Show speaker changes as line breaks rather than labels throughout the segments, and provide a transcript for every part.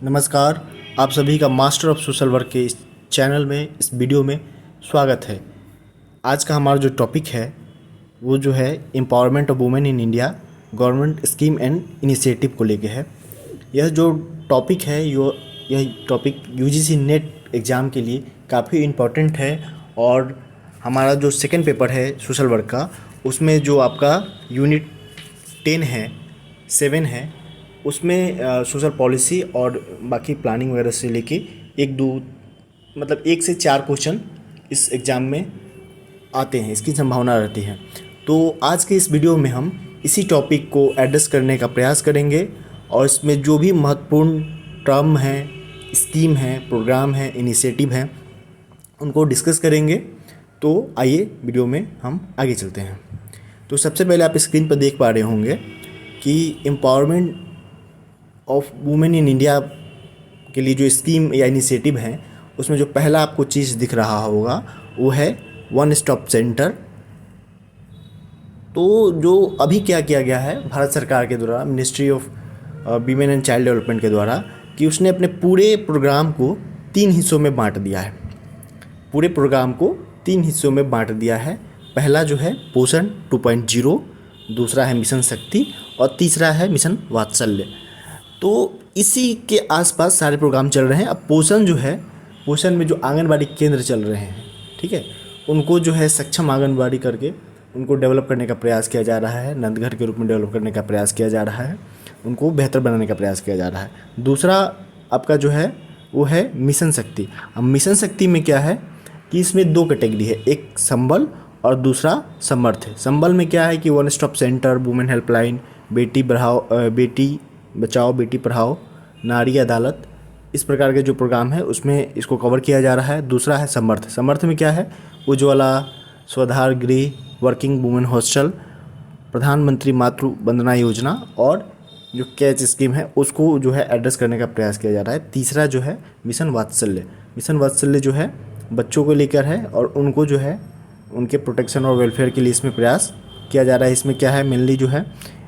नमस्कार। आप सभी का मास्टर ऑफ सोशल वर्क के इस चैनल में, इस वीडियो में स्वागत है। आज का हमारा जो टॉपिक है वो जो है empowerment of women in India, government scheme and initiative को लेके है। यह जो टॉपिक है यह टॉपिक यूजीसी नेट एग्ज़ाम के लिए काफ़ी इम्पोर्टेंट है। और हमारा जो सेकंड पेपर है सोशल वर्क का, उसमें जो आपका यूनिट 10 है, 7 है, उसमें सोशल पॉलिसी और बाकी प्लानिंग वगैरह से लेके एक से 4 क्वेश्चन इस एग्ज़ाम में आते हैं, इसकी संभावना रहती है। तो आज के इस वीडियो में हम इसी टॉपिक को एड्रेस करने का प्रयास करेंगे और इसमें जो भी महत्वपूर्ण टर्म हैं, स्कीम हैं, प्रोग्राम हैं, इनिशिएटिव हैं, उनको डिस्कस करेंगे। तो आइए वीडियो में हम आगे चलते हैं। तो सबसे पहले आप स्क्रीन पर देख पा रहे होंगे कि empowerment of women in India के लिए जो स्कीम या इनिशिएटिव है, उसमें जो पहला आपको चीज़ दिख रहा होगा वो है वन स्टॉप सेंटर। तो जो अभी क्या किया गया है भारत सरकार के द्वारा, ministry of women and child development के द्वारा, कि उसने अपने पूरे प्रोग्राम को 3 हिस्सों में बांट दिया है। पूरे प्रोग्राम को 3 हिस्सों में बांट दिया है। पहला जो है पोषण 2.0, दूसरा है मिशन शक्ति और तीसरा है मिशन वात्सल्य। तो इसी के आसपास सारे प्रोग्राम चल रहे हैं। अब पोषण जो है, पोषण में जो आंगनबाड़ी केंद्र चल रहे हैं, ठीक है, उनको जो है सक्षम आंगनबाड़ी करके उनको डेवलप करने का प्रयास किया जा रहा है, नंदघर के रूप में डेवलप करने का प्रयास किया जा रहा है, उनको बेहतर बनाने का प्रयास किया जा रहा है। दूसरा आपका जो है वो है मिशन शक्ति। अब मिशन शक्ति में क्या है कि इसमें 2 कैटेगरी है, एक संबल और दूसरा समर्थ है। संबल में क्या है कि one stop centre, women helpline, Beti Bachao Beti Padhao, नारी अदालत, इस प्रकार के जो प्रोग्राम है उसमें इसको कवर किया जा रहा है। दूसरा है समर्थ। समर्थ में क्या है, उज्ज्वला, स्वधार गृह, वर्किंग वुमेन हॉस्टल, प्रधानमंत्री मातृ वंदना योजना और जो कैच स्कीम है उसको जो है एड्रेस करने का प्रयास किया जा रहा है। तीसरा जो है मिशन वात्सल्य। मिशन वात्सल्य जो है बच्चों को लेकर है और उनको जो है उनके प्रोटेक्शन और वेलफेयर के लिए इसमें प्रयास किया जा रहा है। इसमें क्या है, मेनली जो है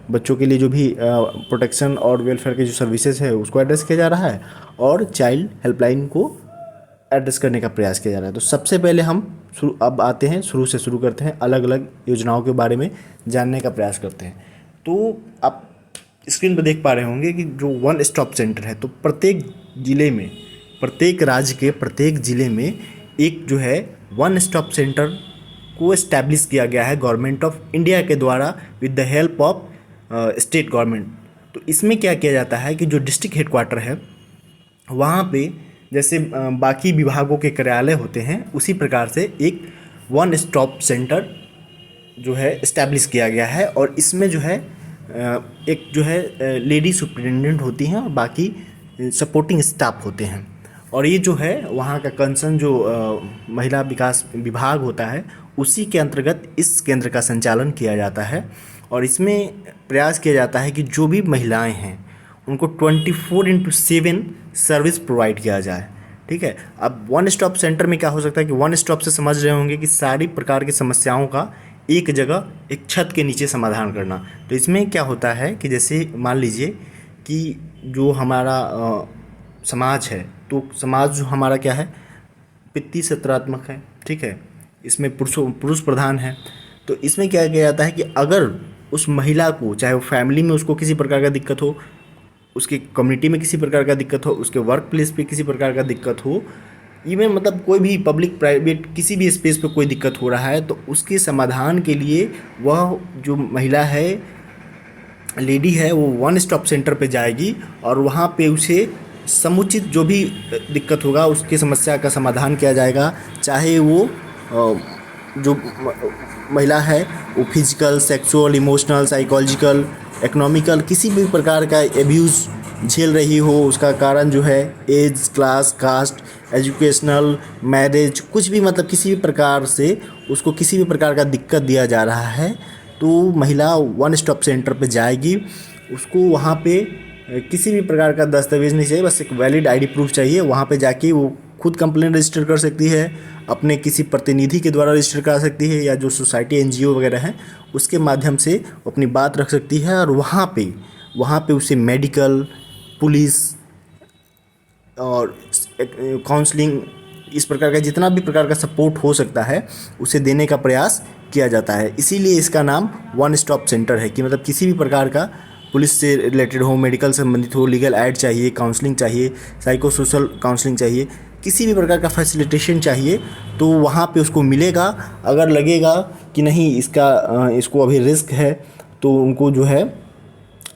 बच्चों के लिए जो भी प्रोटेक्शन और वेलफेयर के जो सर्विसेज है उसको एड्रेस किया जा रहा है और चाइल्ड हेल्पलाइन को एड्रेस करने का प्रयास किया जा रहा है। तो सबसे पहले हम अब आते हैं, शुरू से शुरू करते हैं, अलग अलग योजनाओं के बारे में जानने का प्रयास करते हैं। तो आप स्क्रीन पर देख पा रहे होंगे कि जो वन स्टॉप सेंटर है, तो प्रत्येक ज़िले में, प्रत्येक राज्य के प्रत्येक ज़िले में एक जो है वन स्टॉप सेंटर को इस्टेब्लिश किया गया है गवर्नमेंट ऑफ इंडिया के द्वारा with the help of state government. तो इसमें क्या किया जाता है कि जो डिस्ट्रिक्ट हेडक्वार्टर है वहाँ पे जैसे बाकी विभागों के कार्यालय होते हैं, उसी प्रकार से एक वन स्टॉप सेंटर जो है इस्टेब्लिश किया गया है। और इसमें जो है एक जो है लेडी सुपरिटेंडेंट होती हैं और बाकी सपोर्टिंग स्टाफ होते हैं। और ये जो है वहाँ का कंसर्न जो महिला विकास विभाग होता है, उसी के अंतर्गत इस केंद्र का संचालन किया जाता है। और इसमें प्रयास किया जाता है कि जो भी महिलाएं हैं उनको 24/7 सर्विस प्रोवाइड किया जाए, ठीक है। अब वन स्टॉप सेंटर में क्या हो सकता है कि वन स्टॉप से समझ रहे होंगे कि सारी प्रकार की समस्याओं का एक जगह, एक छत के नीचे समाधान करना। तो इसमें क्या होता है कि जैसे मान लीजिए कि जो हमारा समाज है, तो समाज जो हमारा क्या है, पितृ सत्रात्मक है, ठीक है, इसमें पुरुष प्रधान है। तो इसमें क्या किया जाता है कि अगर उस महिला को, चाहे वो फैमिली में उसको किसी प्रकार का दिक्कत हो, उसके कम्युनिटी में किसी प्रकार का दिक्कत हो, उसके वर्क प्लेस पे किसी प्रकार का दिक्कत हो, इवन कोई भी पब्लिक प्राइवेट किसी भी स्पेस पे कोई दिक्कत हो रहा है, तो उसके समाधान के लिए वह जो महिला है, लेडी है, वो वन स्टॉप सेंटर पे जाएगी और वहाँ पे उसे समुचित जो भी दिक्कत होगा उसकी समस्या का समाधान किया जाएगा। चाहे वो जो महिला है वो physical, sexual, emotional, psychological, economical किसी भी प्रकार का एब्यूज़ झेल रही हो, उसका कारण जो है age, class, caste, educational, marriage, कुछ भी किसी भी प्रकार से उसको किसी भी प्रकार का दिक्कत दिया जा रहा है, तो महिला वन स्टॉप सेंटर पे जाएगी। उसको वहाँ पे किसी भी प्रकार का दस्तावेज नहीं चाहिए, बस एक वैलिड आईडी प्रूफ चाहिए। वहाँ पे जाके वो खुद कंप्लेंट रजिस्टर कर सकती है, अपने किसी प्रतिनिधि के द्वारा रजिस्टर करा सकती है, या जो सोसाइटी एनजीओ वगैरह हैं उसके माध्यम से अपनी बात रख सकती है। और वहाँ पे उसे मेडिकल, पुलिस, और काउंसलिंग, इस प्रकार का जितना भी प्रकार का सपोर्ट हो सकता है उसे देने का प्रयास किया जाता है। इसीलिए इसका नाम वन स्टॉप सेंटर है कि मतलब किसी भी प्रकार का पुलिस से रिलेटेड हो, मेडिकल से संबंधित हो, लीगल एड चाहिए, काउंसलिंग चाहिए, साइको सोशल काउंसलिंग चाहिए, किसी भी प्रकार का फैसिलिटेशन चाहिए तो वहाँ पे उसको मिलेगा। अगर लगेगा कि नहीं इसको अभी रिस्क है तो उनको जो है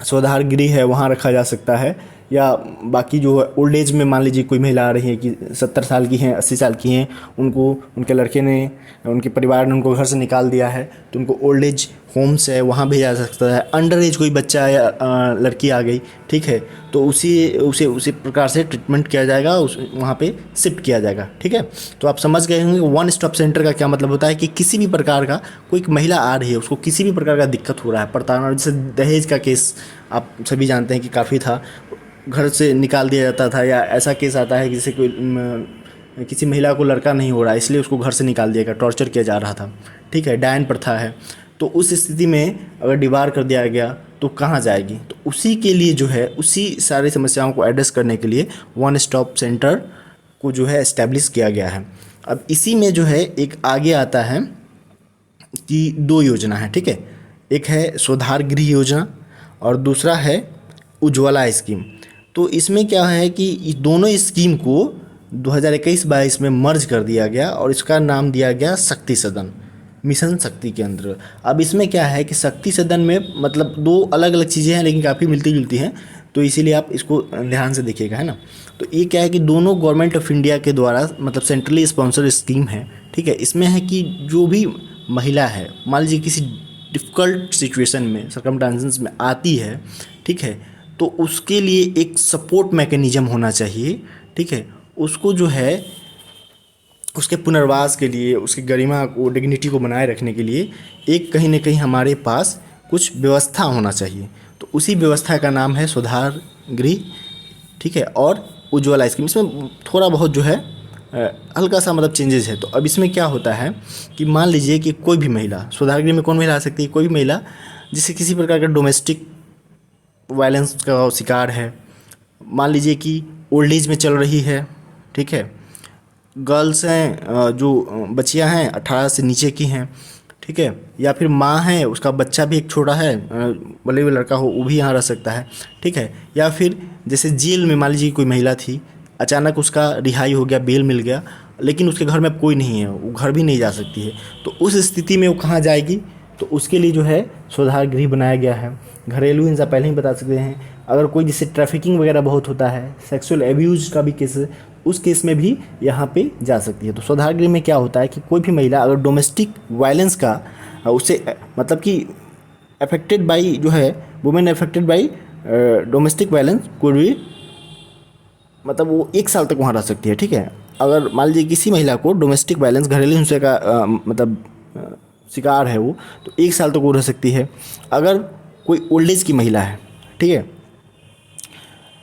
स्वाधार गृह है वहाँ रखा जा सकता है। या बाकी जो है ओल्ड एज में मान लीजिए कोई महिला आ रही है कि 70 साल की हैं, 80 साल की हैं, उनको उनके लड़के ने, उनके परिवार ने उनको घर से निकाल दिया है तो उनको ओल्ड एज होम्स है वहाँ भेजा जा सकता है। अंडर एज कोई बच्चा या लड़की आ गई, ठीक है, तो उसी प्रकार से ट्रीटमेंट किया जाएगा, वहाँ पे शिफ्ट किया जाएगा। ठीक है, तो आप समझ गए होंगे वन स्टॉप सेंटर का क्या मतलब होता है कि किसी भी प्रकार का कोई एक महिला आ रही है, उसको किसी भी प्रकार का दिक्कत हो रहा है, प्रताड़ना, जैसे दहेज का केस आप सभी जानते हैं कि काफ़ी था, घर से निकाल दिया जाता था, या ऐसा केस आता है कि जैसे कोई किसी महिला को लड़का नहीं हो रहा इसलिए उसको घर से निकाल दिया गया, टॉर्चर किया जा रहा था। ठीक है, डायन प्रथा है, तो उस स्थिति में अगर डिबार कर दिया गया तो कहाँ जाएगी, तो उसी के लिए जो है उसी सारी समस्याओं को एड्रेस करने के लिए वन स्टॉप सेंटर को जो है एस्टेब्लिश किया गया है। अब इसी में जो है एक आगे आता है कि 2 योजना है। ठीक है, एक है स्वाधार गृह योजना और दूसरा है उज्ज्वला स्कीम। तो इसमें क्या है कि इस दोनों स्कीम को 2021-22 में मर्ज कर दिया गया और इसका नाम दिया गया शक्ति सदन, मिशन शक्ति के अंदर। अब इसमें क्या है कि शक्ति सदन में मतलब 2 अलग अलग चीज़ें हैं लेकिन काफ़ी मिलती जुलती हैं, तो इसीलिए आप इसको ध्यान से देखिएगा, है ना। तो ये क्या है कि दोनों गवर्नमेंट ऑफ इंडिया के द्वारा मतलब सेंट्रली स्पॉन्सर्ड स्कीम है। ठीक है, इसमें है कि जो भी महिला है मान लीजिए किसी डिफ़िकल्ट सिचुएशन में, सर्कमस्टांसेस में आती है, ठीक है, तो उसके लिए एक सपोर्ट मैकेनिज़्म होना चाहिए। ठीक है, उसको जो है उसके पुनर्वास के लिए, उसकी गरिमा को, डिग्निटी को बनाए रखने के लिए एक कहीं ना कहीं हमारे पास कुछ व्यवस्था होना चाहिए। तो उसी व्यवस्था का नाम है सुधार गृह, ठीक है, और उज्ज्वला स्कीम। इसमें थोड़ा बहुत जो है हल्का सा मतलब चेंजेस है। तो अब इसमें क्या होता है कि मान लीजिए कि कोई भी महिला, सुधार गृह में कौन महिला आ सकती है, कोई भी महिला जिसे किसी प्रकार का डोमेस्टिक वायलेंस का शिकार है, मान लीजिए कि ओल्ड एज में चल रही है, ठीक है, गर्ल्स हैं, जो बच्चियां हैं 18 से नीचे की हैं, ठीक है, या फिर माँ है उसका बच्चा भी एक छोटा है, भले वो लड़का हो वो भी यहाँ रह सकता है, ठीक है, या फिर जैसे जेल में मान लीजिए कोई महिला थी, अचानक उसका रिहाई हो गया, बेल मिल गया, लेकिन उसके घर में अब कोई नहीं है, वो घर भी नहीं जा सकती है, तो उस स्थिति में वो कहाँ जाएगी, तो उसके लिए जो है सुधार गृह बनाया गया है। घरेलू हिंसा पहले ही बता सकते हैं, अगर कोई जैसे ट्रैफिकिंग वगैरह बहुत होता है, सेक्सुअल एब्यूज़ का भी केस, उस केस में भी यहाँ पे जा सकती है। तो सुधार गृह में क्या होता है कि कोई भी महिला अगर डोमेस्टिक वायलेंस का उससे मतलब कि अफेक्टेड बाई जो है women affected by domestic violence कोई भी मतलब वो 1 साल तक वहाँ रह सकती है। ठीक है, अगर मान लीजिए किसी महिला को डोमेस्टिक वायलेंस, घरेलू हिंसा का मतलब शिकार है वो, तो 1 साल तक वो रह सकती है। अगर कोई ओल्ड एज की महिला है, ठीक है,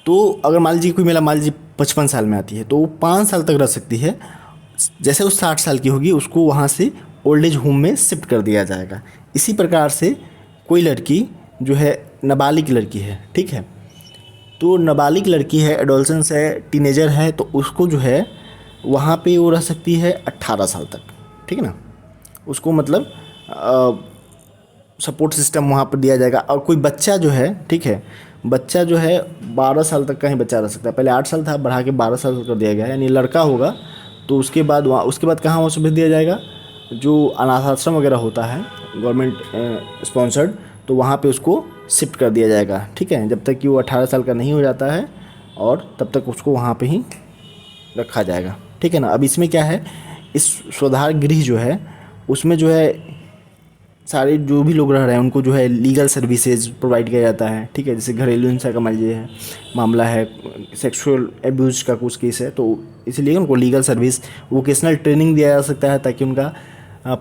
तो अगर मान लीजिए कोई महिला मान लीजिए 55 साल में आती है तो वो 5 साल तक रह सकती है। जैसे वो 60 साल की होगी उसको वहाँ से ओल्ड एज होम में शिफ्ट कर दिया जाएगा। इसी प्रकार से कोई लड़की जो है नाबालिग लड़की है, ठीक है, तो नाबालिग लड़की है, एडोलसेंस है, टीनेजर है, तो उसको जो है वहाँ पे वो रह सकती है 18 साल तक, ठीक है ना। उसको मतलब सपोर्ट सिस्टम वहाँ पर दिया जाएगा। और कोई बच्चा जो है, ठीक है, बच्चा जो है 12 साल तक का ही बच्चा रह सकता है, पहले 8 साल था, बढ़ा के 12 साल कर दिया गया है, यानी लड़का होगा तो उसके बाद कहाँ वहाँ से भेज दिया जाएगा, जो अनाथ आश्रम वगैरह होता है गवर्नमेंट स्पॉन्सर्ड, तो वहाँ पे उसको शिफ्ट कर दिया जाएगा, ठीक है, जब तक कि वो 18 साल का नहीं हो जाता है, और तब तक उसको वहाँ पे ही रखा जाएगा, ठीक है ना। अब इसमें क्या है, इस सुधार गृह जो है उसमें जो है सारे जो भी लोग रह रहे हैं उनको जो है लीगल सर्विसेज प्रोवाइड किया जाता है, ठीक है, जैसे घरेलू हिंसा का मान लीजिए है मामला है, सेक्सुअल एब्यूज़ का कुछ केस है, तो इसलिए उनको लीगल सर्विस, वोकेशनल ट्रेनिंग दिया जा सकता है ताकि उनका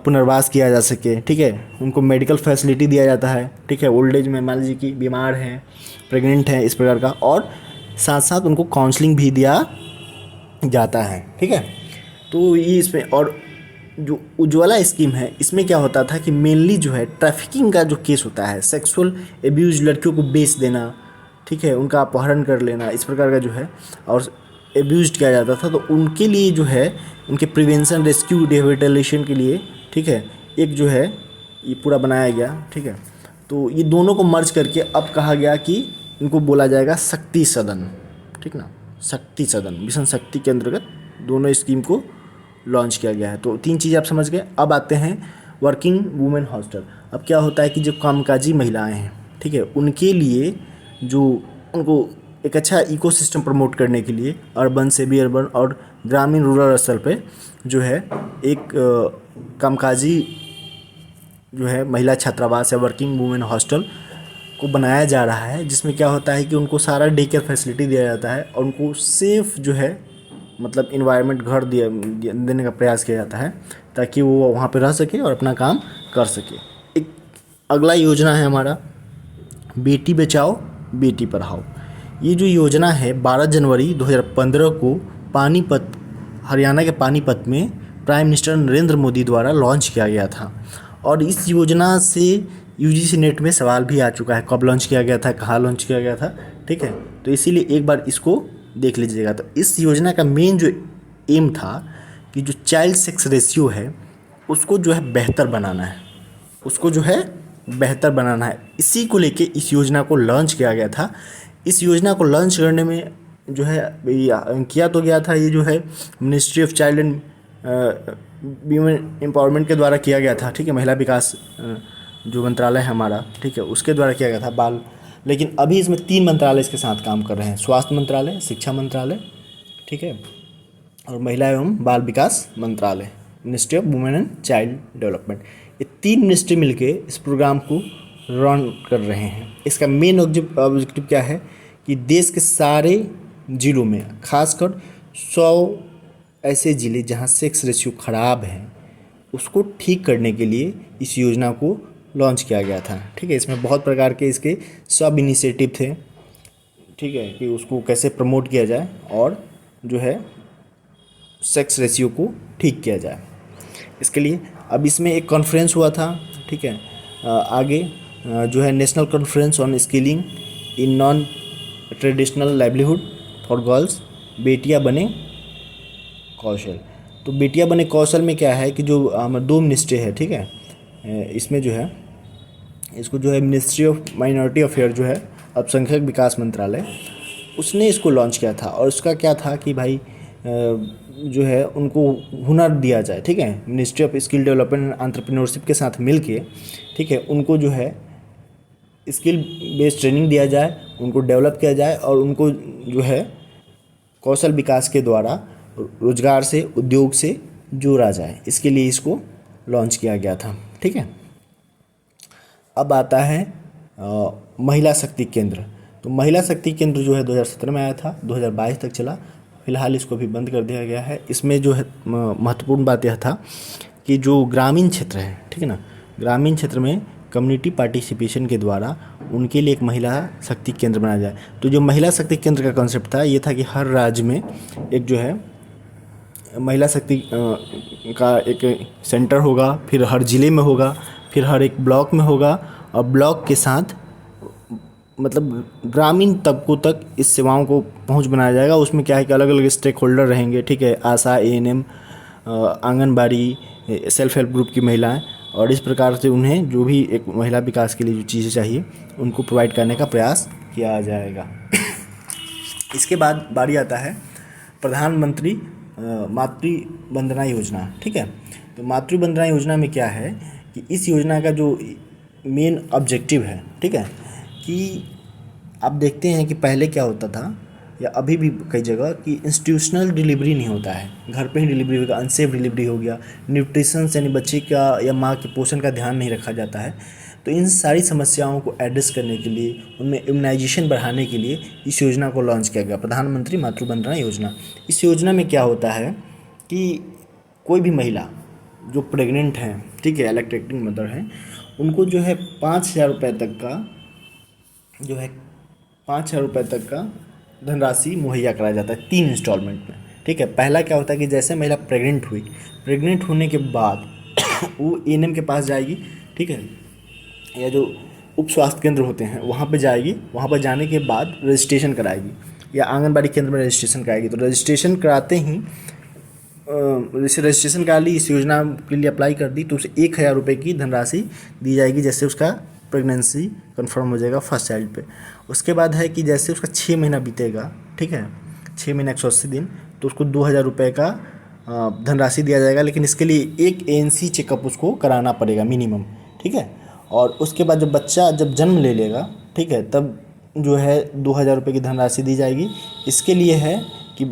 पुनर्वास किया जा सके, ठीक है, उनको मेडिकल फैसिलिटी दिया जाता है, ठीक है, ओल्ड एज में मान लीजिए कि बीमार हैं, प्रेग्नेंट हैं, इस प्रकार का, और साथ साथ उनको काउंसलिंग भी दिया जाता है, ठीक है। तो ये इसमें, और जो उज्ज्वला स्कीम है इसमें क्या होता था कि मेनली जो है ट्रैफिकिंग का जो केस होता है, सेक्सुअल एब्यूज़, लड़कियों को बेच देना, ठीक है, उनका अपहरण कर लेना, इस प्रकार का जो है, और एब्यूज़ किया जाता था, तो उनके लिए जो है उनके प्रिवेंशन, रेस्क्यू, रिहेबिलिटेशन के लिए, ठीक है, एक जो है ये पूरा बनाया गया, ठीक है। तो ये दोनों को मर्ज करके अब कहा गया कि इनको बोला जाएगा शक्ति सदन, ठीक ना, शक्ति सदन, मिशन शक्ति के अंतर्गत दोनों स्कीम को लॉन्च किया गया है। तो 3 चीज़ आप समझ गए। अब आते हैं वर्किंग वुमेन हॉस्टल। अब क्या होता है कि जो कामकाजी महिलाएं हैं, ठीक है, उनके लिए जो उनको एक अच्छा इकोसिस्टम प्रमोट करने के लिए अर्बन, सेमी अर्बन और ग्रामीण रूरल स्तर पे जो है एक कामकाजी जो है महिला छात्रावास या वर्किंग वुमेन हॉस्टल को बनाया जा रहा है, जिसमें क्या होता है कि उनको सारा डे केयर फैसिलिटी दिया जाता है और उनको सेफ जो है मतलब इन्वायरमेंट घर देने का प्रयास किया जाता है ताकि वो वहाँ पे रह सके और अपना काम कर सके। एक अगला योजना है हमारा बेटी बचाओ बेटी पढ़ाओ। ये जो योजना है 12 जनवरी 2015 को पानीपत, हरियाणा के पानीपत में प्राइम मिनिस्टर नरेंद्र मोदी द्वारा लॉन्च किया गया था। और इस योजना से यूजीसी नेट में सवाल भी आ चुका है, कब लॉन्च किया गया था, कहाँ लॉन्च किया गया था, ठीक है। तो इसीलिए एक बार इसको देख लीजिएगा। तो इस योजना का मेन जो एम था कि जो चाइल्ड सेक्स रेशियो है उसको जो है बेहतर बनाना है, उसको जो है बेहतर बनाना है। इसी को लेके इस योजना को लॉन्च किया गया था। इस योजना को लॉन्च करने में जो है किया तो गया था, ये जो है ministry of child and women empowerment के द्वारा किया गया था, ठीक है, महिला विकास जो मंत्रालय है हमारा, ठीक है, उसके द्वारा किया गया था बाल। लेकिन अभी इसमें 3 मंत्रालय इसके साथ काम कर रहे हैं, स्वास्थ्य मंत्रालय, शिक्षा मंत्रालय, ठीक है, और महिला एवं बाल विकास मंत्रालय, ministry of women and child development. ये 3 मिनिस्ट्री मिलके इस प्रोग्राम को रन कर रहे हैं। इसका मेन ऑब्जेक्टिव क्या है कि देश के सारे ज़िलों में, खासकर 100 ऐसे ज़िले जहाँ सेक्स रेशियो ख़राब है उसको ठीक करने के लिए इस योजना को लॉन्च किया गया था, ठीक है। इसमें बहुत प्रकार के इसके सब इनिशिएटिव थे, ठीक है, कि उसको कैसे प्रमोट किया जाए और जो है सेक्स रेशियो को ठीक किया जाए। इसके लिए अब इसमें एक कॉन्फ्रेंस हुआ था, ठीक है, आगे जो है national conference on skilling in non traditional livelihood for girls, बेटियां बने कौशल। तो बेटियां बने कौशल में क्या है कि जो 2 मिनिस्ट्री है, ठीक है, इसमें जो है इसको जो है मिनिस्ट्री ऑफ माइनॉरिटी अफेयर जो है अल्पसंख्यक विकास मंत्रालय, उसने इसको लॉन्च किया था। और उसका क्या था कि भाई जो है उनको हुनर दिया जाए, ठीक है, ministry of skill development and entrepreneurship के साथ मिलके, ठीक है, उनको जो है स्किल बेस्ड ट्रेनिंग दिया जाए, उनको डेवलप किया जाए और उनको जो है कौशल विकास के द्वारा रोजगार से, उद्योग से जोड़ा जाए। इसके लिए इसको लॉन्च किया गया था, ठीक है। अब आता है महिला शक्ति केंद्र। तो महिला शक्ति केंद्र जो है 2017 में आया था, 2022 तक चला, फिलहाल इसको भी बंद कर दिया गया है। इसमें जो है महत्वपूर्ण बात यह था कि जो ग्रामीण क्षेत्र है, ठीक है ना, ग्रामीण क्षेत्र में कम्युनिटी पार्टिसिपेशन के द्वारा उनके लिए एक महिला शक्ति केंद्र बनाया जाए। तो जो महिला शक्ति केंद्र का कॉन्सेप्ट था ये था कि हर राज्य में एक जो है महिला शक्ति का एक सेंटर होगा, फिर हर ज़िले में होगा, फिर हर एक ब्लॉक में होगा, और ब्लॉक के साथ मतलब ग्रामीण तबकों तक इस सेवाओं को पहुंच बनाया जाएगा। उसमें क्या है कि अलग अलग स्टेक होल्डर रहेंगे, ठीक है, ASHA, ANM, anganwadi, self help group की महिलाएं, और इस प्रकार से उन्हें जो भी एक महिला विकास के लिए जो चीज़ें चाहिए उनको प्रोवाइड करने का प्रयास किया जाएगा। इसके बाद बारी आता है प्रधानमंत्री मातृ वंदना योजना, ठीक है। तो मातृ वंदना योजना में क्या है कि इस योजना का जो मेन ऑब्जेक्टिव है, ठीक है, कि आप देखते हैं कि पहले क्या होता था या अभी भी कई जगह कि इंस्टीट्यूशनल डिलीवरी नहीं होता है, घर पे ही डिलीवरी होगा, अनसेफ डिलीवरी हो गया, न्यूट्रिशन यानी बच्चे का या माँ के पोषण का ध्यान नहीं रखा जाता है। तो इन सारी समस्याओं को एड्रेस करने के लिए, उनमें इम्यूनाइजेशन बढ़ाने के लिए इस योजना को लॉन्च किया गया, प्रधानमंत्री मातृ वंदना योजना। इस योजना में क्या होता है कि कोई भी महिला जो प्रेग्नेंट हैं, ठीक है, लैक्टेटिंग मदर हैं, उनको जो है 5,000 रुपये तक का जो है 5,000 रुपये तक का धनराशि मुहैया कराया जाता है 3 इंस्टॉलमेंट में, ठीक है। पहला क्या होता है कि जैसे महिला प्रेग्नेंट हुई, प्रेग्नेंट होने के बाद वो एएनएम के पास जाएगी, ठीक है, या जो उप स्वास्थ्य केंद्र होते हैं वहाँ पे जाएगी, वहाँ पर जाने के बाद रजिस्ट्रेशन कराएगी, या आंगनबाड़ी केंद्र में रजिस्ट्रेशन कराएगी, तो रजिस्ट्रेशन कराते ही जैसे रजिस्ट्रेशन करा ली, इस योजना के लिए अप्लाई कर दी, तो उसे 1,000 रुपये की धनराशि दी जाएगी जैसे उसका प्रेगनेंसी कंफर्म हो जाएगा फर्स्ट चाइल्ड पे। उसके बाद है कि जैसे उसका 6 महीना बीतेगा, ठीक है, 6 महीने 180 दिन, तो उसको 2,000 रुपये का धनराशि दिया जाएगा, लेकिन इसके लिए एक ANC चेकअप उसको कराना पड़ेगा मिनिमम, ठीक है। और उसके बाद जब बच्चा जब जन्म ले लेगा, ठीक है, तब जो है 2,000 रुपये की धनराशि दी जाएगी। इसके लिए है कि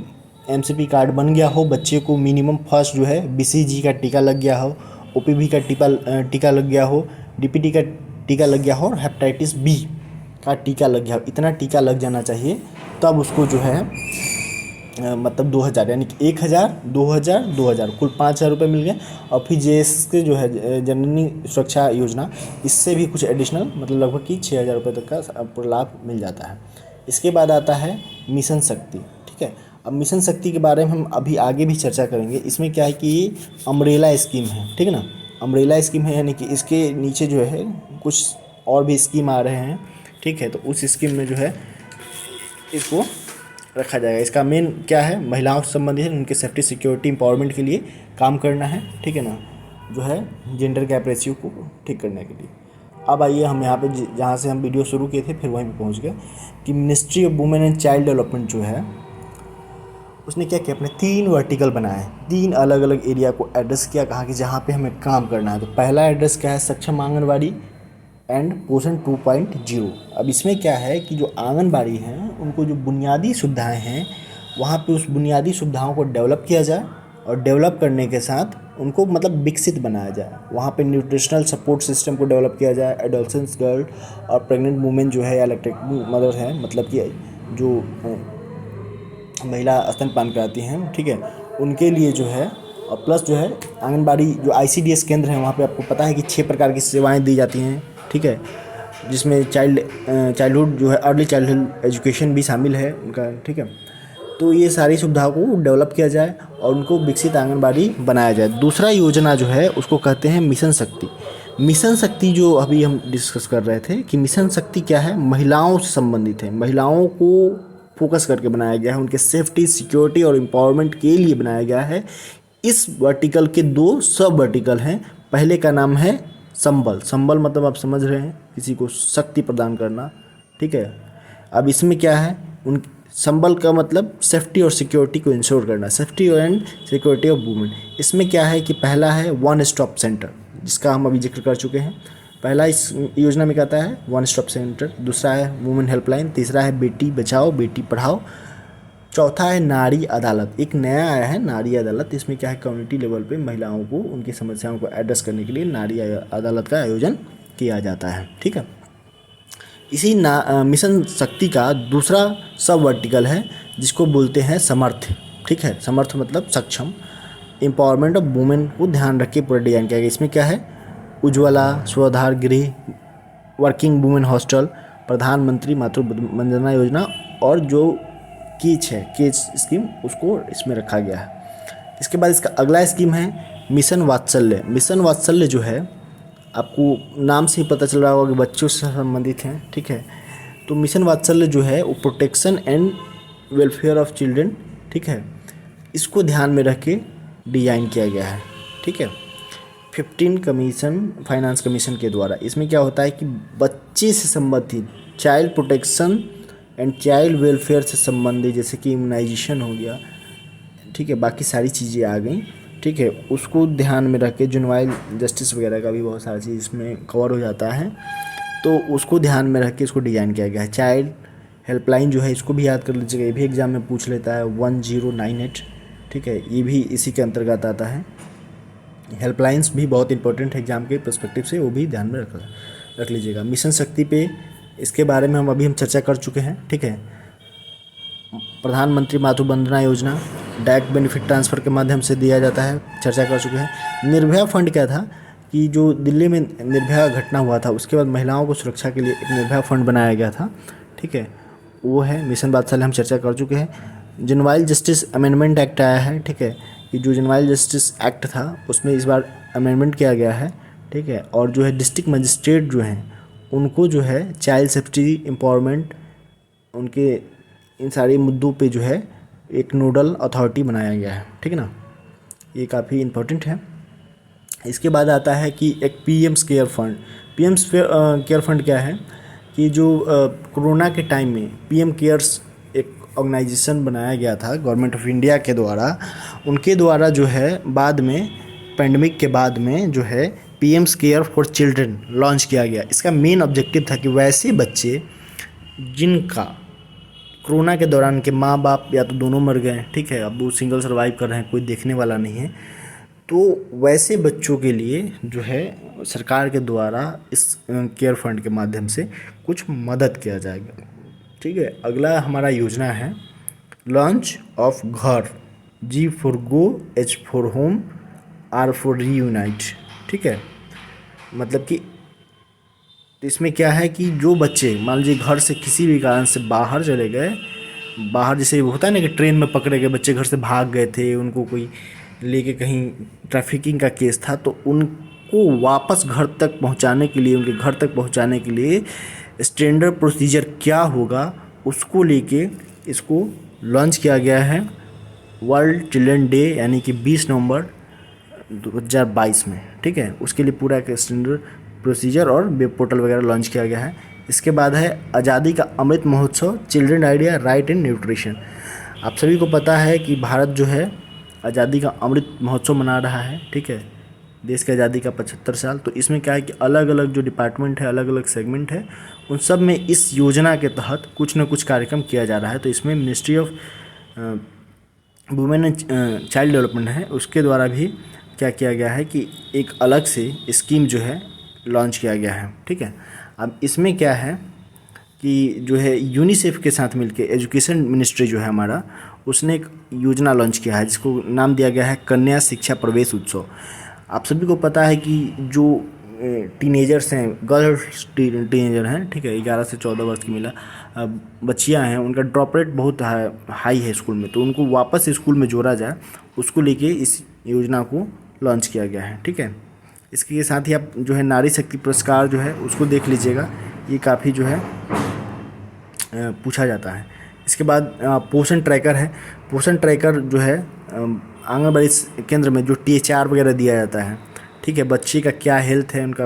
MCP कार्ड बन गया हो, बच्चे को मिनिमम फर्स्ट जो है BCG का टीका लग गया हो, OPV का टीका लग गया हो, DPT का टीका लग गया हो और हेपेटाइटिस B का टीका लग गया हो। इतना टीका लग जाना चाहिए, तब उसको जो है मतलब 2,000 यानी कि 1,000 2,000 2,000 कुल 5,000 रुपये मिल गए। और फिर JSK जो है जननी सुरक्षा योजना, इससे भी कुछ एडिशनल मतलब लगभग कि 6,000 रुपये तक का लाभ मिल जाता है। इसके बाद आता है मिशन शक्ति, ठीक है। अब मिशन शक्ति के बारे में हम अभी आगे भी चर्चा करेंगे। इसमें क्या है कि ये अम्ब्रेला स्कीम है, ठीक है ना, अम्ब्रेला स्कीम है, यानी कि इसके नीचे जो है कुछ और भी स्कीम आ रहे हैं, ठीक है। तो उस स्कीम में जो है इसको रखा जाएगा। इसका मेन क्या है, महिलाओं से संबंधित है, उनके सेफ्टी सिक्योरिटी एम्पावरमेंट के लिए काम करना है, ठीक है ना, जो है जेंडर गैप रेशियो को ठीक करने के लिए। अब आइए हम यहाँ पे जहाँ से हम वीडियो शुरू किए थे फिर वहीं पे पहुँच गए कि ministry of women and child development जो है उसने क्या किया, अपने 3 वर्टिकल बनाए, 3 अलग अलग एरिया को एड्रेस किया, कहा कि जहाँ पे हमें काम करना है। तो पहला एड्रेस क्या है, सक्षम आंगनबाड़ी एंड पोषण 2.0। अब इसमें क्या है कि जो आंगनबाड़ी हैं उनको जो बुनियादी सुविधाएं हैं वहाँ पे उस बुनियादी सुविधाओं को डेवलप किया जाए, और डेवलप करने के साथ उनको मतलब विकसित बनाया जाए। वहाँ पे न्यूट्रिशनल सपोर्ट सिस्टम को डेवलप किया जाए। एडोलसेंस गर्ल और प्रेग्नेंट वुमेन जो है या लैक्टेटिंग मदर हैं, मतलब कि जो महिला स्तनपान कराती हैं, ठीक है, उनके लिए जो है, और प्लस जो है आंगनबाड़ी जो ICDS केंद्र हैं वहाँ पे आपको पता है कि 6 प्रकार की सेवाएं दी जाती हैं, ठीक है, जिसमें चाइल्डहुड जो है अर्ली चाइल्डहुड एजुकेशन भी शामिल है उनका, ठीक है। तो ये सारी सुविधाओं को डेवलप किया जाए और उनको विकसित आंगनबाड़ी बनाया जाए। दूसरा योजना जो है उसको कहते हैं मिशन शक्ति। मिशन शक्ति जो अभी हम डिस्कस कर रहे थे कि मिशन शक्ति क्या है, महिलाओं से संबंधित है, महिलाओं को फोकस करके बनाया गया है, उनके सेफ्टी सिक्योरिटी और एम्पावरमेंट के लिए बनाया गया है। इस वर्टिकल के 2 सब वर्टिकल हैं। पहले का नाम है संबल, संबल मतलब आप समझ रहे हैं किसी को शक्ति प्रदान करना, ठीक है। अब इसमें क्या है, उन संबल का मतलब सेफ्टी और सिक्योरिटी को इंश्योर करना, safety and security of women. इसमें क्या है कि पहला है वन स्टॉप सेंटर, जिसका हम अभी जिक्र कर चुके हैं। पहला इस योजना में कहता है वन स्टॉप सेंटर, दूसरा है वुमेन हेल्पलाइन, तीसरा है बेटी बचाओ बेटी पढ़ाओ, चौथा है नारी अदालत। एक नया आया है नारी अदालत। इसमें क्या है, कम्युनिटी लेवल पे महिलाओं को उनकी समस्याओं को एड्रेस करने के लिए नारी अदालत का आयोजन किया जाता है, ठीक है। इसी मिशन शक्ति का दूसरा सब वर्टिकल है जिसको बोलते हैं समर्थ, ठीक है। समर्थ मतलब सक्षम, एम्पावरमेंट ऑफ वुमेन को ध्यान रख के पूरा डिजाइन किया गया। इसमें क्या है, उज्ज्वला, स्वाधार गृह, वर्किंग वुमेन हॉस्टल, प्रधानमंत्री मातृ वंदना योजना और जो केच स्कीम उसको इसमें रखा गया है। इसके बाद इसका अगला स्कीम है मिशन वात्सल्य। मिशन वात्सल्य जो है आपको नाम से ही पता चल रहा होगा कि बच्चों से संबंधित हैं, ठीक है। तो मिशन वात्सल्य जो है वो protection and welfare of children, ठीक है, इसको ध्यान में रख के डिज़ाइन किया गया है, ठीक है। 15 कमीशन फाइनेंस कमीशन के द्वारा। इसमें क्या होता है कि बच्चे से संबंधित child protection and child welfare से संबंधित, जैसे कि इम्यूनाइजेशन हो गया, ठीक है, बाकी सारी चीज़ें आ गई, ठीक है, उसको ध्यान में रख के जुवेनाइल जस्टिस वगैरह का भी बहुत सारी चीज़ इसमें कवर हो जाता है, तो उसको ध्यान में रख के इसको डिज़ाइन किया गया है। चाइल्ड हेल्पलाइन जो है इसको भी याद कर लीजिएगा, ये भी एग्जाम में पूछ लेता है, 1098, ठीक है, ये भी इसी के अंतर्गत आता है। हेल्पलाइंस भी बहुत इंपॉर्टेंट है एग्जाम के पर्सपेक्टिव से, वो भी ध्यान में रख लीजिएगा। मिशन शक्ति पे इसके बारे में हम चर्चा कर चुके हैं, ठीक है। प्रधानमंत्री मातृ Vandana Yojana direct benefit transfer के माध्यम से दिया जाता है, चर्चा कर चुके हैं। निर्भया फंड क्या था कि जो दिल्ली में निर्भया घटना हुआ था उसके बाद महिलाओं को सुरक्षा के लिए एक निर्भया फंड बनाया गया था, ठीक है, वो है मिशन वात्सल्य, हम चर्चा कर चुके हैं। जुवेनाइल जस्टिस अमेंडमेंट एक्ट आया है, ठीक है, कि जो जुवेनाइल जस्टिस एक्ट था उसमें इस बार अमेंडमेंट किया गया है, ठीक है। और जो है डिस्ट्रिक्ट मजिस्ट्रेट जो हैं उनको जो है चाइल्ड सेफ्टी एम्पावरमेंट उनके इन सारे मुद्दों पे जो है एक नोडल अथॉरिटी बनाया गया है, ठीक है ना। ये काफ़ी इम्पोर्टेंट है। इसके बाद आता है कि एक PM's care fund. PM's care fund क्या है कि जो कोरोना के टाइम में पीएम केयर्स एक ऑर्गेनाइजेशन बनाया गया था गवर्नमेंट ऑफ इंडिया के द्वारा, उनके द्वारा जो है बाद में पेंडेमिक के बाद में जो है PM's care for children launch किया गया। इसका मेन ऑब्जेक्टिव था कि वैसे बच्चे जिनका कोरोना के दौरान के माँ बाप या तो दोनों मर गए, ठीक है, अब वो सिंगल सर्वाइव कर रहे हैं, कोई देखने वाला नहीं है, तो वैसे बच्चों के लिए जो है सरकार के द्वारा इस केयर फंड के माध्यम से कुछ मदद किया जाएगा, ठीक है। अगला हमारा योजना है लॉन्च ऑफ घर, G for go, H for home, R for reunite, ठीक है। मतलब कि इसमें क्या है कि जो बच्चे मान लीजिए घर से किसी भी कारण से बाहर चले गए, बाहर जैसे होता है ना कि ट्रेन में पकड़े गए बच्चे घर से भाग गए थे, उनको कोई लेके कहीं ट्रैफिकिंग का केस था, तो उनको वापस घर तक पहुंचाने के लिए, उनके घर तक पहुंचाने के लिए स्टैंडर्ड प्रोसीजर क्या होगा उसको लेके इसको लॉन्च किया गया है वर्ल्ड चिल्ड्रन डे यानी कि 20 नवंबर 2022 में, ठीक है। उसके लिए पूरा एक स्टैंडर्ड प्रोसीजर और वेब पोर्टल वगैरह लॉन्च किया गया है। इसके बाद है आज़ादी का Amrit Mahotsav, children idea, right and nutrition. आप सभी को पता है कि भारत जो है आज़ादी का अमृत महोत्सव मना रहा है, ठीक है, देश की आज़ादी का 75 साल। तो इसमें क्या है कि अलग अलग जो डिपार्टमेंट है, अलग अलग सेगमेंट है, उन सब में इस योजना के तहत कुछ न कुछ कार्यक्रम किया जा रहा है। तो इसमें ministry of women and child development है, उसके द्वारा भी क्या किया गया है कि एक अलग से स्कीम जो है लॉन्च किया गया है, ठीक है। अब इसमें क्या है कि जो है यूनिसेफ के साथ मिलके एजुकेशन मिनिस्ट्री जो है हमारा, उसने एक योजना लॉन्च किया है जिसको नाम दिया गया है कन्या शिक्षा प्रवेश उत्सव। आप सभी को पता है कि जो टीनेजर्स हैं, गर्ल्स टीनेजर हैं, ठीक है, 11 से 14 वर्ष की महिला बच्चियां हैं, उनका ड्रॉप रेट बहुत हाई है स्कूल में, तो उनको वापस स्कूल में जोड़ा जाए, उसको लेके इस योजना को लॉन्च किया गया है, ठीक है। इसके साथ ही आप जो है नारी शक्ति पुरस्कार जो है उसको देख लीजिएगा, ये काफ़ी जो है पूछा जाता है। इसके बाद पोषण ट्रैकर है। पोषण ट्रैकर जो है आंगनबाड़ी केंद्र में जो THR वगैरह दिया जाता है, ठीक है, बच्चे का क्या हेल्थ है, उनका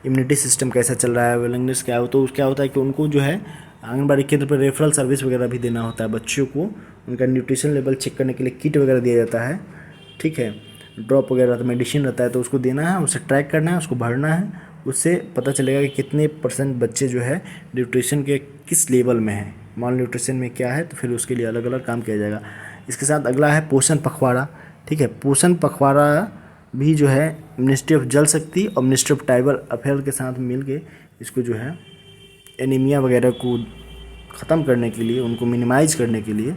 इम्यूनिटी सिस्टम कैसा चल रहा है, विलिंगनेस क्या हो, तो क्या होता है कि उनको जो है आंगनबाड़ी केंद्र पर रेफरल सर्विस वगैरह भी देना होता है। बच्चों को उनका न्यूट्रिशन लेवल चेक करने के लिए किट वगैरह दिया जाता है, ठीक है, ड्रॉप वगैरह तो मेडिसिन रहता है, तो उसको देना है, उसे ट्रैक करना है, उसको भरना है, उससे पता चलेगा कि कितने % बच्चे जो है न्यूट्रिशन के किस लेवल में है, माल न्यूट्रिशन में क्या है, तो फिर उसके लिए अलग अलग काम किया जाएगा। इसके साथ अगला है पोषण पखवाड़ा, ठीक है। पोषण पखवाड़ा भी जो है मिनिस्ट्री ऑफ जल शक्ति और मिनिस्ट्री ऑफ ट्राइबल अफेयर के साथ मिल के इसको जो है एनीमिया वगैरह को ख़त्म करने के लिए, उनको मिनिमाइज करने के लिए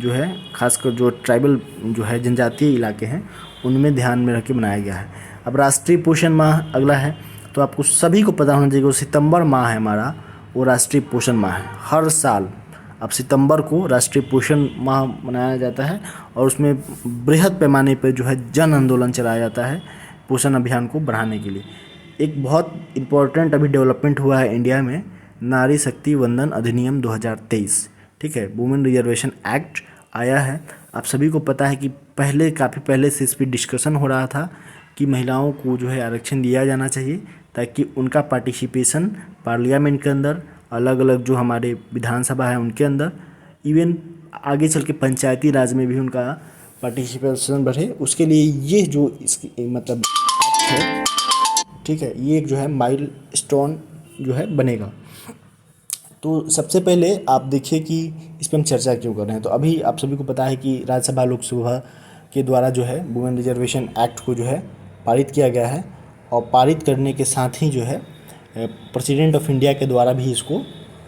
जो है खासकर जो ट्राइबल जो है जनजातीय इलाके हैं उनमें ध्यान में रख के बनाया गया है। अब राष्ट्रीय पोषण माह अगला है, तो आपको सभी को पता होना चाहिए कि सितंबर माह है हमारा, वो राष्ट्रीय पोषण माह है। हर साल अब सितंबर को राष्ट्रीय पोषण माह मनाया जाता है और उसमें बृहद पैमाने पर जो है जन आंदोलन चलाया जाता है पोषण अभियान को बढ़ाने के लिए। एक बहुत इम्पोर्टेंट अभी डेवलपमेंट हुआ है इंडिया में, नारी शक्ति वंदन अधिनियम 2023, ठीक है, वुमेन रिजर्वेशन एक्ट आया है। आप सभी को पता है कि काफ़ी पहले से इस पर डिस्कशन हो रहा था कि महिलाओं को जो है आरक्षण दिया जाना चाहिए ताकि उनका पार्टिसिपेशन पार्लियामेंट के अंदर, अलग अलग जो हमारे विधानसभा है उनके अंदर, इवन आगे चल के पंचायती राज में भी उनका पार्टिसिपेशन बढ़े। उसके लिए ये जो इसकी मतलब है, ठीक है, ये एक जो है माइलस्टोन जो है बनेगा। तो सबसे पहले आप देखिए कि इस पर हम चर्चा क्यों कर रहे हैं। तो अभी आप सभी को पता है कि राज्यसभा लोकसभा के द्वारा जो है वुमेन रिजर्वेशन एक्ट को जो है पारित किया गया है और पारित करने के साथ ही जो है प्रेसिडेंट ऑफ इंडिया के द्वारा भी इसको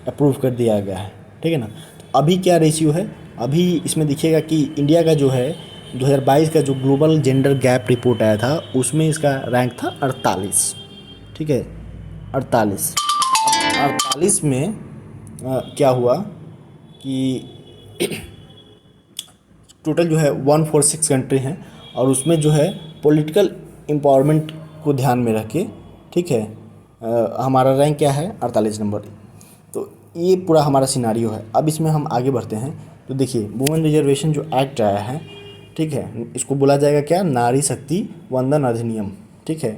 अप्रूव कर दिया गया है, ठीक है ना। तो अभी क्या रेशियो है, अभी इसमें दिखेगा कि इंडिया का जो है 2022 का जो ग्लोबल जेंडर गैप रिपोर्ट आया था उसमें इसका रैंक था 48, ठीक है, 48 में क्या हुआ कि टोटल जो है 146 कंट्री हैं और उसमें जो है पॉलिटिकल एम्पावरमेंट को ध्यान में रख के, ठीक है, हमारा रैंक क्या है 48 नंबर। तो ये पूरा हमारा सिनारियो है। अब इसमें हम आगे बढ़ते हैं तो देखिए वुमेन रिजर्वेशन जो एक्ट आया है, ठीक है, इसको बोला जाएगा क्या, नारी शक्ति वंदन अधिनियम, ठीक है।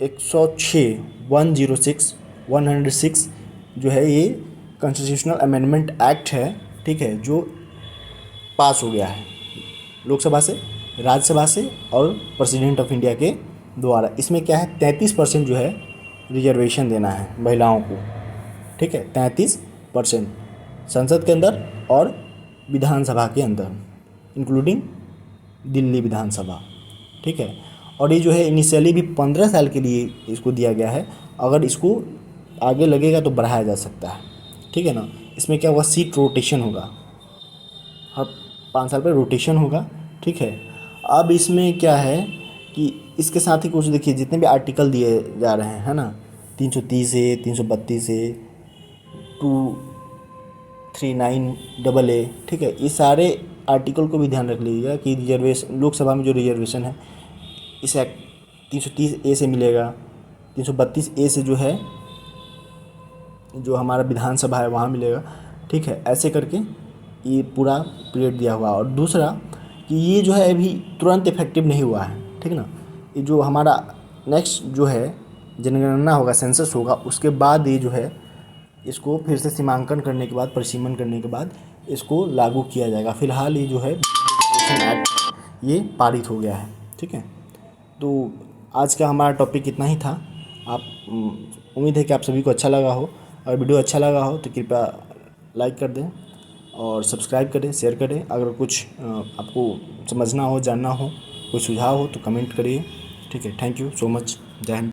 106 106 जो है ये कॉन्स्टिट्यूशनल अमेंडमेंट एक्ट है, ठीक है, जो पास हो गया है लोकसभा से, राज्यसभा से और प्रेसिडेंट ऑफ इंडिया के द्वारा। इसमें क्या है, 33% जो है रिजर्वेशन देना है महिलाओं को, ठीक है, 33% संसद के अंदर और विधानसभा के अंदर, इंक्लूडिंग दिल्ली विधानसभा, ठीक है। और ये जो है इनिशियली भी 15 साल के लिए इसको दिया गया है, अगर इसको आगे लगेगा तो बढ़ाया जा सकता है, ठीक है ना। इसमें क्या होगा, सीट रोटेशन होगा, हर 5 साल पर रोटेशन होगा, ठीक है। अब इसमें क्या है कि इसके साथ ही कुछ देखिए जितने भी आर्टिकल दिए जा रहे हैं, है ना, 330 है, 332 है, 239AA, ठीक है, ये सारे आर्टिकल को भी ध्यान रख लीजिएगा कि रिजर्वेशन लोकसभा में जो रिजर्वेशन है इस एक्ट 330A से मिलेगा, 332A से जो है जो हमारा विधानसभा है वहाँ मिलेगा, ठीक है। ऐसे करके ये पूरा पीरियड दिया हुआ। और दूसरा कि ये जो है अभी तुरंत इफेक्टिव नहीं हुआ है, ठीक है ना। ये जो हमारा नेक्स्ट जो है जनगणना होगा, सेंसस होगा, उसके बाद ये जो है इसको फिर से सीमांकन करने के बाद, परिसीमन करने के बाद इसको लागू किया जाएगा। फ़िलहाल ये जो है एक्ट ये पारित हो गया है, ठीक है। तो आज का हमारा टॉपिक इतना ही था। आप उम्मीद है कि आप सभी को अच्छा लगा हो। अगर वीडियो अच्छा लगा हो तो कृपया लाइक कर दें और सब्सक्राइब करें, शेयर करें। अगर कुछ आपको समझना हो, जानना हो, कोई सुझाव हो तो कमेंट करिए, ठीक है। Thank you so much. जय हिंद।